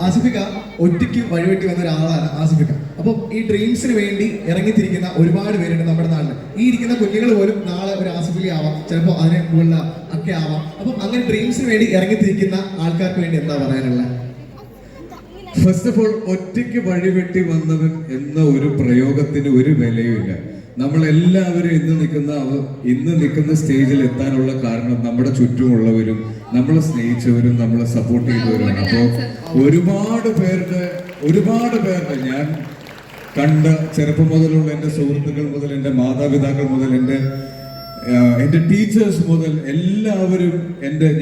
ആസിഫിക്ക ഒറ്റയ്ക്ക് വഴിവെട്ടി വന്ന ഒരാളാണ് ആസിഫിക്ക. അപ്പം ഈ ഡ്രീംസിന് വേണ്ടി ഇറങ്ങിത്തിരിക്കുന്ന ഒരുപാട് പേരുണ്ട് നമ്മുടെ നാട്ടിൽ. ഈ ഇരിക്കുന്ന കുഞ്ഞുങ്ങൾ പോലും നാളെ ഒരു ആസിഫലി ആവാം, ചിലപ്പോൾ അതിനെ മുകളിൽ ഒക്കെ ആവാം. അപ്പം അങ്ങനെ ഡ്രീംസിന് വേണ്ടി ഇറങ്ങിത്തിരിക്കുന്ന ആൾക്കാർക്ക് വേണ്ടി എന്താ പറയാനുള്ളത്? ഫസ്റ്റ് ഓഫ് ഓൾ, ഒറ്റയ്ക്ക് വഴിവെട്ടി വന്നവൻ എന്ന ഒരു പ്രയോഗത്തിന് ഒരു വിലയുമില്ല. നമ്മളെല്ലാവരും ഇന്ന് നിൽക്കുന്ന സ്റ്റേജിൽ എത്താനുള്ള കാരണം നമ്മുടെ ചുറ്റുമുള്ളവരും നമ്മളെ സ്നേഹിച്ചവരും നമ്മളെ സപ്പോർട്ട് ചെയ്തവരുമാണ്. അപ്പോൾ ഒരുപാട് പേരുടെ ഞാൻ കണ്ട ചെറുപ്പം മുതലുള്ള എൻ്റെ സുഹൃത്തുക്കൾ മുതൽ എൻ്റെ മാതാപിതാക്കൾ മുതൽ എൻ്റെ ടീച്ചേഴ്സ് മുതൽ എല്ലാവരും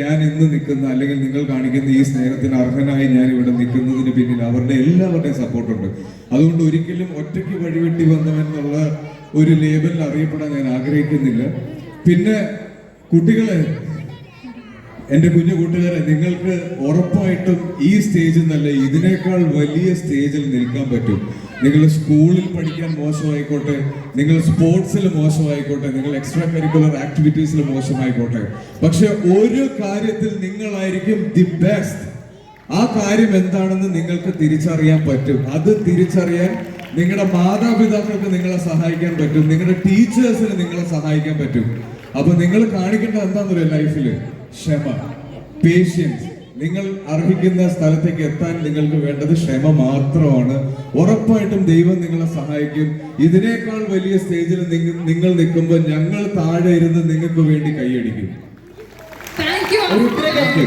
ഞാൻ ഇന്ന് നിൽക്കുന്ന അല്ലെങ്കിൽ നിങ്ങൾ കാണിക്കുന്ന ഈ സ്നേഹത്തിന് അർഹനായി ഞാൻ ഇവിടെ നിൽക്കുന്നതിന് പിന്നിൽ എല്ലാവരുടെയും സപ്പോർട്ടുണ്ട്. അതുകൊണ്ട് ഒരിക്കലും ഒറ്റയ്ക്ക് വഴിവെട്ടി വന്നവെന്നുള്ള ഒരു ലേബലിൽ അറിയപ്പെടാൻ ഞാൻ ആഗ്രഹിക്കുന്നില്ല. പിന്നെ കുട്ടികളെ, എൻ്റെ കുഞ്ഞു കൂട്ടുകാരെ, നിങ്ങൾക്ക് ഉറപ്പായിട്ടും ഈ സ്റ്റേജിൽ നല്ല ഇതിനേക്കാൾ വലിയ സ്റ്റേജിൽ നിൽക്കാൻ പറ്റും. നിങ്ങൾ സ്കൂളിൽ പഠിക്കാൻ മോശമായിക്കോട്ടെ, നിങ്ങൾ സ്പോർട്സിൽ മോശമായിക്കോട്ടെ, നിങ്ങൾ എക്സ്ട്രാ കരിക്കുലർ ആക്ടിവിറ്റീസിൽ മോശമായിക്കോട്ടെ, പക്ഷെ ഒരു കാര്യത്തിൽ നിങ്ങളായിരിക്കും ദി ബെസ്റ്റ്. ആ കാര്യം എന്താണെന്ന് നിങ്ങൾക്ക് തിരിച്ചറിയാൻ പറ്റും. അത് തിരിച്ചറിയാൻ നിങ്ങളുടെ മാതാപിതാക്കൾക്ക് നിങ്ങളെ സഹായിക്കാൻ പറ്റും, നിങ്ങളുടെ ടീച്ചേഴ്സിന് നിങ്ങളെ സഹായിക്കാൻ പറ്റും. അപ്പൊ നിങ്ങൾ കാണിക്കേണ്ടത് എന്താണെന്നറിയോ? ലൈഫില് ക്ഷമ, പേഷ്യൻസ്. നിങ്ങൾ അർഹിക്കുന്ന സ്ഥലത്തേക്ക് എത്താൻ നിങ്ങൾക്ക് വേണ്ടത് ക്ഷമ മാത്രമാണ്. ഉറപ്പായിട്ടും ദൈവം നിങ്ങളെ സഹായിക്കും. ഇതിനേക്കാൾ വലിയ സ്റ്റേജിൽ നിങ്ങൾ നിൽക്കുമ്പോൾ ഞങ്ങൾ താഴെ ഇരുന്ന് നിങ്ങൾക്ക് വേണ്ടി കൈയടിക്കും. Thank you.